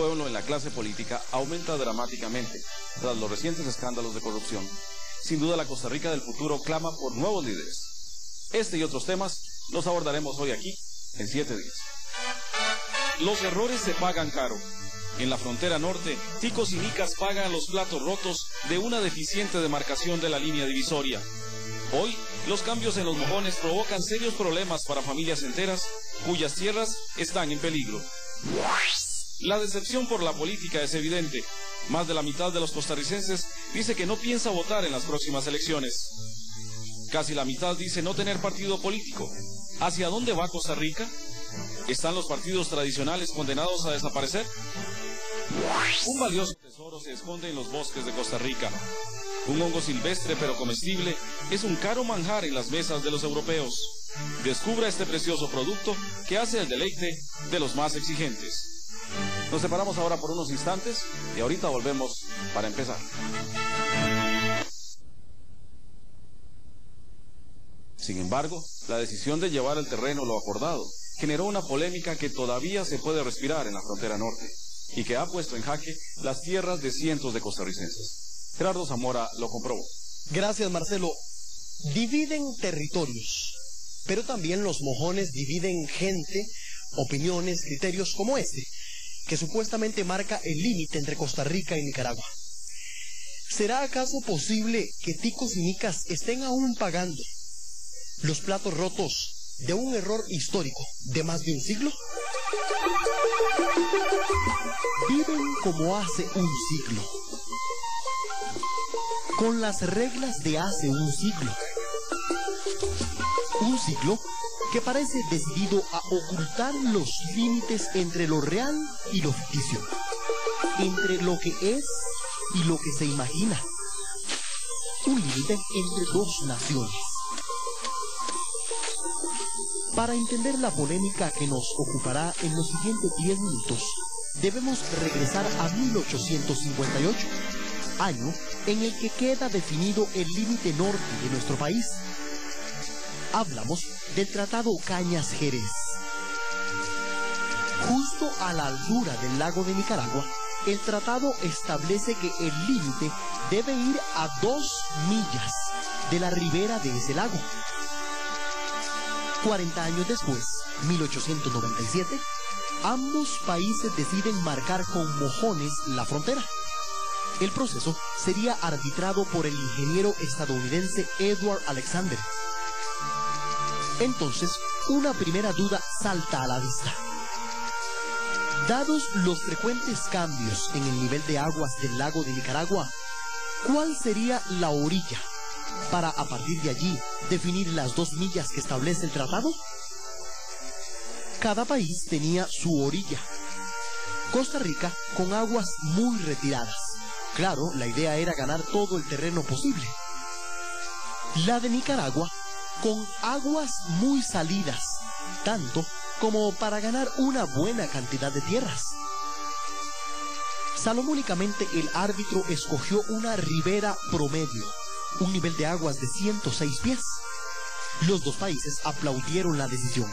pueblo en la clase política aumenta dramáticamente tras los recientes escándalos de corrupción. Sin duda la Costa Rica del futuro clama por nuevos líderes. Este y otros temas los abordaremos hoy aquí en 7 días. Los errores se pagan caro. En la frontera norte, ticos y nicas pagan los platos rotos de una deficiente demarcación de la línea divisoria. Hoy, los cambios en los mojones provocan serios problemas para familias enteras cuyas tierras están en peligro. La decepción por la política es evidente. Más de la mitad de los costarricenses dice que no piensa votar en las próximas elecciones. Casi la mitad dice no tener partido político. ¿Hacia dónde va Costa Rica? ¿Están los partidos tradicionales condenados a desaparecer? Un valioso tesoro se esconde en los bosques de Costa Rica. Un hongo silvestre pero comestible es un caro manjar en las mesas de los europeos. Descubra este precioso producto que hace el deleite de los más exigentes. Nos separamos ahora por unos instantes y ahorita volvemos para empezar. Sin embargo, la decisión de llevar el terreno lo acordado generó una polémica que todavía se puede respirar en la frontera norte y que ha puesto en jaque las tierras de cientos de costarricenses. Gerardo Zamora lo comprobó. Gracias, Marcelo. Dividen territorios, pero también los mojones dividen gente, opiniones, criterios como este, que supuestamente marca el límite entre Costa Rica y Nicaragua. ¿Será acaso posible que ticos y nicas estén aún pagando los platos rotos de un error histórico de más de un siglo? Viven como hace un siglo, con las reglas de hace un siglo. Un siglo que parece decidido a ocultar los límites entre lo real y lo ficticio, entre lo que es y lo que se imagina. Un límite entre dos naciones. Para entender la polémica que nos ocupará en los siguientes 10 minutos, debemos regresar a 1858, año en el que queda definido el límite norte de nuestro país. Hablamos del Tratado Cañas-Jerez. Justo a la altura del lago de Nicaragua, el tratado establece que el límite debe ir a 2 millas de la ribera de ese lago. 40 años después, 1897, ambos países deciden marcar con mojones la frontera. El proceso sería arbitrado por el ingeniero estadounidense Edward Alexander. Entonces, una primera duda salta a la vista. Dados los frecuentes cambios en el nivel de aguas del lago de Nicaragua, ¿cuál sería la orilla para, a partir de allí, definir las 2 millas que establece el tratado? Cada país tenía su orilla. Costa Rica con aguas muy retiradas. Claro, la idea era ganar todo el terreno posible. La de Nicaragua con aguas muy salidas, tanto como para ganar una buena cantidad de tierras. Salomónicamente el árbitro escogió una ribera promedio, un nivel de aguas de 106 pies. Los dos países aplaudieron la decisión.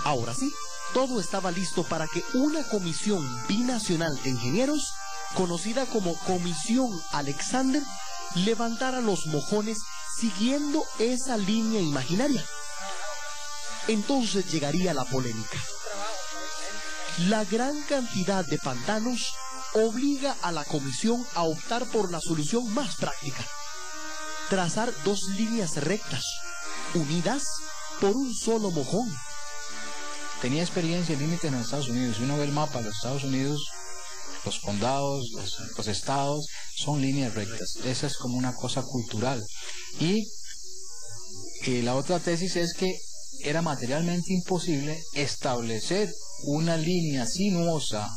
Ahora sí, todo estaba listo para que una comisión binacional de ingenieros, conocida como Comisión Alexander, levantara los mojones siguiendo esa línea imaginaria. Entonces llegaría la polémica. La gran cantidad de pantanos obliga a la comisión a optar por la solución más práctica: trazar 2 líneas rectas, unidas por un solo mojón. Tenía experiencia en límites en los Estados Unidos. Si uno ve el mapa de los Estados Unidos, los condados, los estados, son líneas rectas. Esa es como una cosa cultural. Y la otra tesis es que era materialmente imposible establecer una línea sinuosa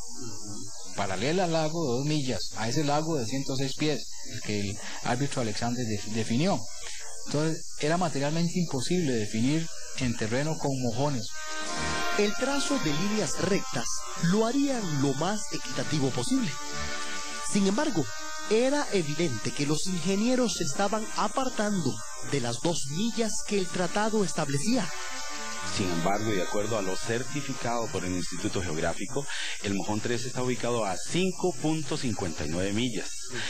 paralela al lago de 2 millas, a ese lago de 106 pies, que el árbitro Alexander definió. Entonces, era materialmente imposible definir en terreno con mojones. El trazo de líneas rectas lo harían lo más equitativo posible. Sin embargo, era evidente que los ingenieros se estaban apartando de las 2 millas que el tratado establecía. Sin embargo, y de acuerdo a lo certificado por el Instituto Geográfico, el Mojón 3 está ubicado a 5.59 millas.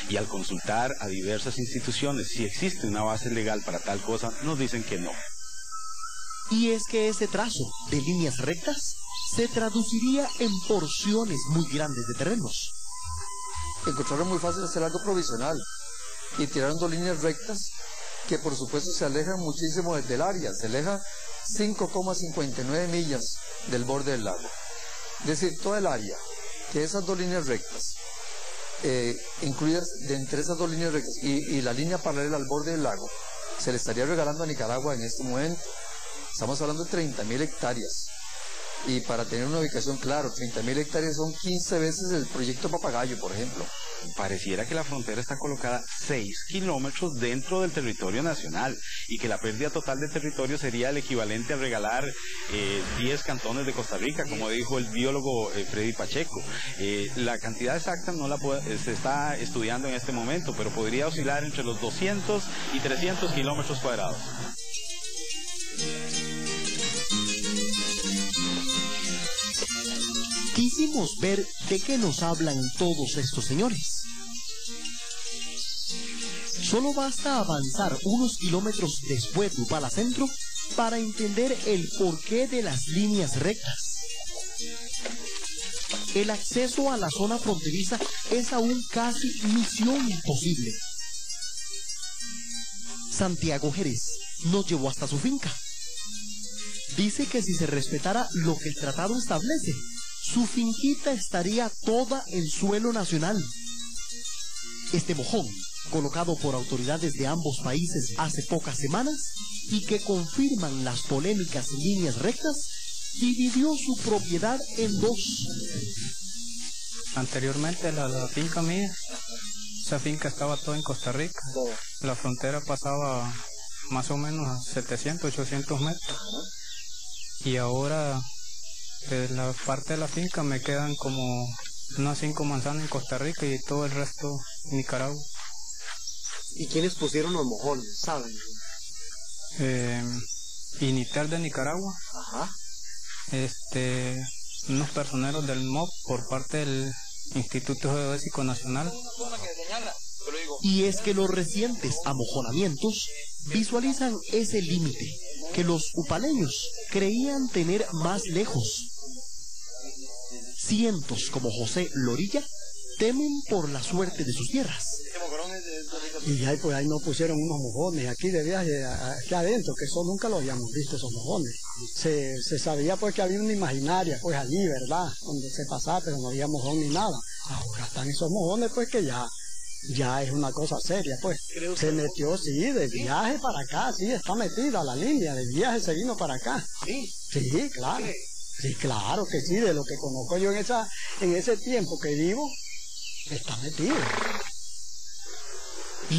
Y al consultar a diversas instituciones si existe una base legal para tal cosa, nos dicen que no. Y es que ese trazo de líneas rectas se traduciría en porciones muy grandes de terrenos. Encontraron muy fácil hacer algo provisional y tiraron 2 líneas rectas que por supuesto se alejan muchísimo del área, se aleja 5,59 millas del borde del lago. Es decir, toda el área, que esas 2 líneas rectas, incluidas de entre esas 2 líneas rectas y la línea paralela al borde del lago, se le estaría regalando a Nicaragua en este momento. Estamos hablando de 30.000 hectáreas. Y para tener una ubicación, claro, 30.000 hectáreas son 15 veces el proyecto Papagayo, por ejemplo. Pareciera que la frontera está colocada 6 kilómetros dentro del territorio nacional y que la pérdida total de territorio sería el equivalente a regalar 10 cantones de Costa Rica, como dijo el biólogo Freddy Pacheco. La cantidad exacta no la se está estudiando en este momento, pero podría oscilar entre los 200 y 300 kilómetros cuadrados. Quisimos ver de qué nos hablan todos estos señores. Solo basta avanzar unos kilómetros después de Upala Centro para entender el porqué de las líneas rectas. El acceso a la zona fronteriza es aún casi misión imposible. Santiago Jerez nos llevó hasta su finca. Dice que si se respetara lo que el tratado establece, su finquita estaría toda en suelo nacional. Este mojón, colocado por autoridades de ambos países hace pocas semanas y que confirman las polémicas líneas rectas, dividió su propiedad en 2. Anteriormente la finca mía, esa finca estaba toda en Costa Rica. La frontera pasaba más o menos a 700, 800 metros. Y ahora de la parte de la finca me quedan como unas 5 manzanas en Costa Rica y todo el resto en Nicaragua. ¿Y quiénes pusieron los mojones, saben? Initel de Nicaragua. Ajá. Unos personeros del MOP por parte del Instituto Geodésico Nacional. Y es que los recientes amojonamientos visualizan ese límite que los upaleños creían tener más lejos. Cientos como José Lorilla temen por la suerte de sus tierras. Y ahí, pues ahí nos pusieron unos mojones aquí de viaje, aquí adentro, que eso nunca lo habíamos visto, esos mojones. Se sabía pues que había una imaginaria pues allí, ¿verdad? Donde se pasaba, pero no había mojón ni nada. Ahora están esos mojones pues que ya es una cosa seria pues. Se metió, sí, de viaje para acá, sí, está metida la línea, de viaje se vino para acá. Sí, claro. Sí, claro que sí, de lo que conozco yo en ese tiempo que vivo, está metido.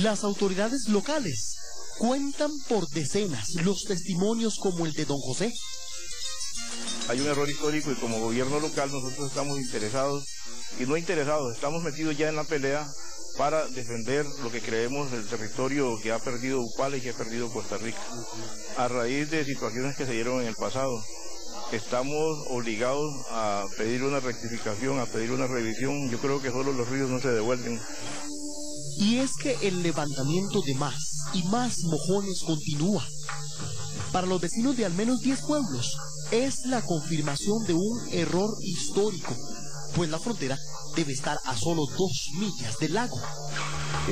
Las autoridades locales cuentan por decenas los testimonios como el de don José. Hay un error histórico y como gobierno local nosotros estamos interesados, y no interesados, estamos metidos ya en la pelea para defender lo que creemos el territorio que ha perdido Upala y que ha perdido Costa Rica. A raíz de situaciones que se dieron en el pasado, estamos obligados a pedir una rectificación, a pedir una revisión. Yo creo que solo los ríos no se devuelven. Y es que el levantamiento de más y más mojones continúa. Para los vecinos de al menos 10 pueblos, es la confirmación de un error histórico, pues la frontera debe estar a solo 2 millas del lago.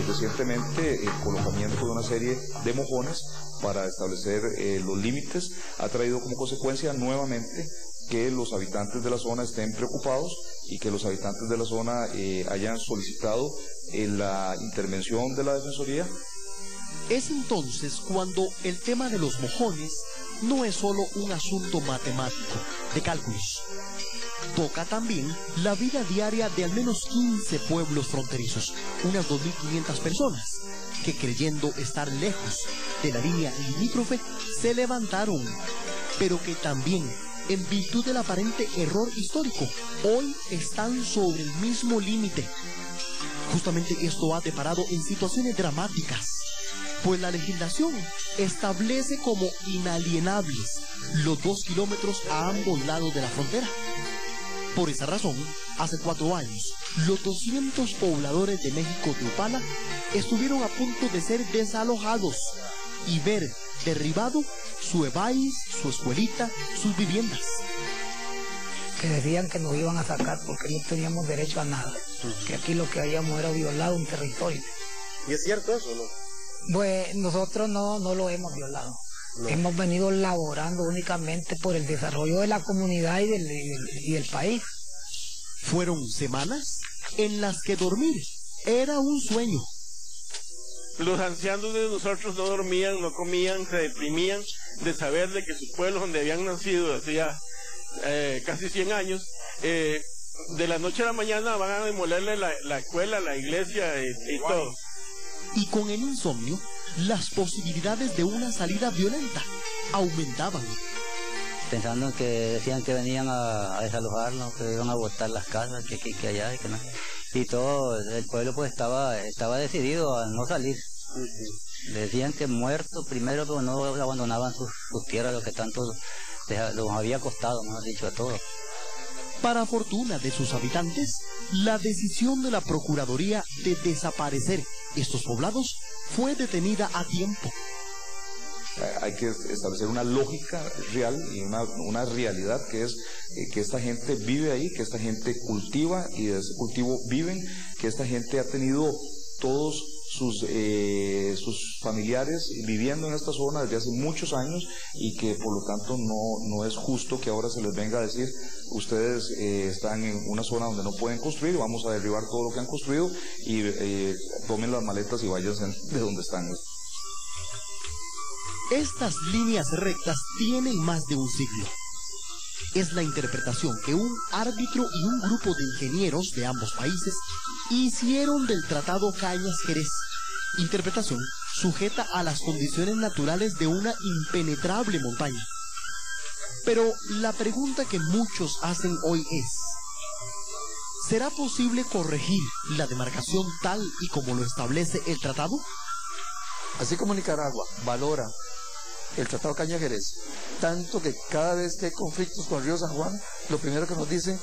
Recientemente el colocamiento de una serie de mojones para establecer los límites ha traído como consecuencia nuevamente que los habitantes de la zona estén preocupados y que los habitantes de la zona hayan solicitado la intervención de la Defensoría. Es entonces cuando el tema de los mojones no es solo un asunto matemático, de cálculos. Toca también la vida diaria de al menos 15 pueblos fronterizos, unas 2.500 personas, que creyendo estar lejos de la línea limítrofe, se levantaron, pero que también, en virtud del aparente error histórico, hoy están sobre el mismo límite. Justamente esto ha deparado en situaciones dramáticas. pues la legislación establece como inalienables los 2 kilómetros a ambos lados de la frontera. Por esa razón, hace 4 años, los 200 pobladores de México de Upala estuvieron a punto de ser desalojados y ver derribado su EBAIS, su escuelita, sus viviendas. Que decían que nos iban a sacar porque no teníamos derecho a nada, que aquí lo que habíamos era violado un territorio. ¿Y es cierto eso, no? Pues nosotros no lo hemos violado. No. Hemos venido laborando únicamente por el desarrollo de la comunidad y del país. Fueron semanas en las que dormir era un sueño. Los ancianos de nosotros no dormían, no comían, se deprimían de saber de que sus pueblos donde habían nacido hacía casi 100 años, de la noche a la mañana van a demolerle la escuela, la iglesia y todo. Y con el insomnio, las posibilidades de una salida violenta aumentaban. Pensando que decían que venían a desalojarnos, que iban a botar las casas, que aquí, que allá, y que no. Y todo el pueblo pues estaba decidido a no salir. Decían que muertos primero, pero no abandonaban sus tierras, lo que tanto los había costado, mejor dicho, a todos. Para fortuna de sus habitantes, la decisión de la Procuraduría de desaparecer estos poblados fue detenida a tiempo. Hay que establecer una lógica real y una realidad que es que esta gente vive ahí, que esta gente cultiva y de ese cultivo viven, que esta gente ha tenido todos sus familiares viviendo en esta zona desde hace muchos años y que por lo tanto no es justo que ahora se les venga a decir ustedes están en una zona donde no pueden construir, vamos a derribar todo lo que han construido y tomen las maletas y váyanse de donde están. Estas líneas rectas tienen más de un siglo. Es la interpretación que un árbitro y un grupo de ingenieros de ambos países hicieron del Tratado Cañas-Jerez. Interpretación sujeta a las condiciones naturales de una impenetrable montaña. Pero la pregunta que muchos hacen hoy es: ¿será posible corregir la demarcación tal y como lo establece el tratado? Así como Nicaragua valora el Tratado Cañas-Jerez, tanto que cada vez que hay conflictos con el río San Juan, lo primero que nos dicen,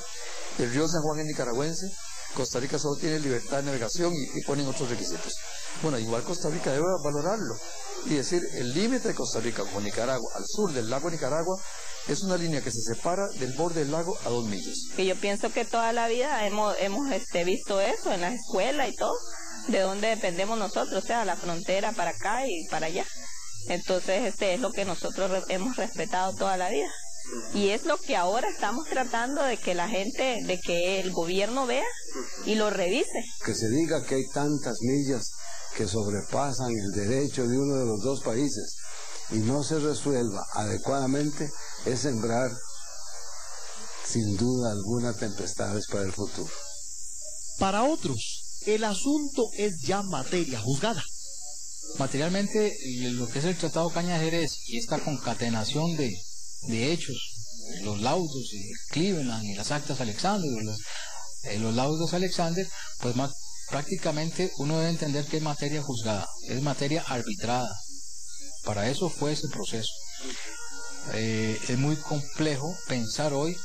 el río San Juan es nicaragüense, Costa Rica solo tiene libertad de navegación y ponen otros requisitos. Bueno, igual Costa Rica debe valorarlo y decir, el límite de Costa Rica con Nicaragua, al sur del lago Nicaragua, es una línea que se separa del borde del lago a 2 millas. Que yo pienso que toda la vida hemos visto eso en la escuela y todo, de dónde dependemos nosotros, o sea, la frontera para acá y para allá. Entonces es lo que nosotros hemos respetado toda la vida. Y es lo que ahora estamos tratando de que la gente, de que el gobierno vea y lo revise. Que se diga que hay tantas millas que sobrepasan el derecho de uno de los dos países y no se resuelva adecuadamente es sembrar sin duda alguna tempestades para el futuro. Para otros, el asunto es ya materia juzgada. Materialmente, lo que es el Tratado Cañas-Jerez y esta concatenación de hechos, los laudos de Cleveland y las actas Alexander, los laudos Alexander, pues prácticamente uno debe entender que es materia juzgada, es materia arbitrada. Para eso fue ese proceso. Es muy complejo pensar hoy,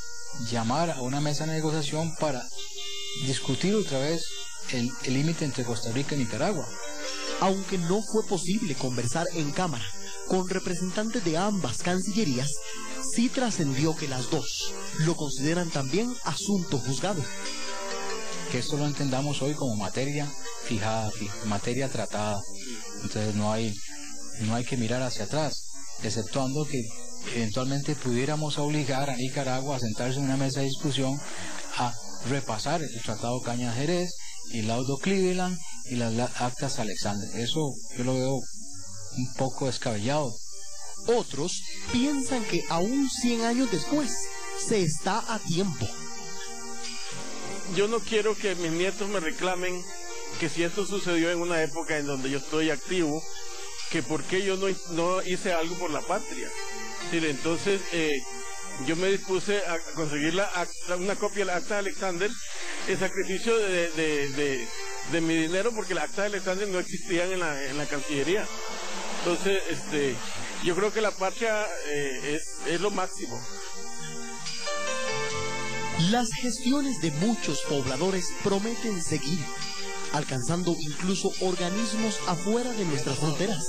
llamar a una mesa de negociación para discutir otra vez el límite entre Costa Rica y Nicaragua. Aunque no fue posible conversar en cámara con representantes de ambas cancillerías, sí trascendió que las dos lo consideran también asunto juzgado. Que esto lo entendamos hoy como materia fijada, materia tratada. Entonces no hay que mirar hacia atrás, exceptuando que eventualmente pudiéramos obligar a Nicaragua a sentarse en una mesa de discusión a repasar el Tratado Cañas-Jerez y el laudo Cleveland y las actas Alexander. Eso yo lo veo un poco descabellado. Otros piensan que aún 100 años después se está a tiempo. Yo no quiero que mis nietos me reclamen que si esto sucedió en una época en donde yo estoy activo, que por qué yo no hice algo por la patria. Sí, entonces yo me dispuse a conseguir una copia de la acta de Alexander, el sacrificio de mi dinero, porque las actas de Alexander no existían en la Cancillería. Entonces, yo creo que la patria es lo máximo. Las gestiones de muchos pobladores prometen seguir, alcanzando incluso organismos afuera de nuestras fronteras,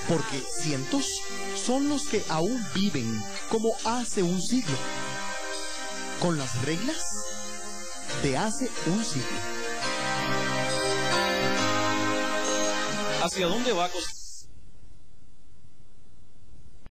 porque cientos son los que aún viven como hace un siglo, con las reglas de hace un siglo. ¿Hacia dónde va Costa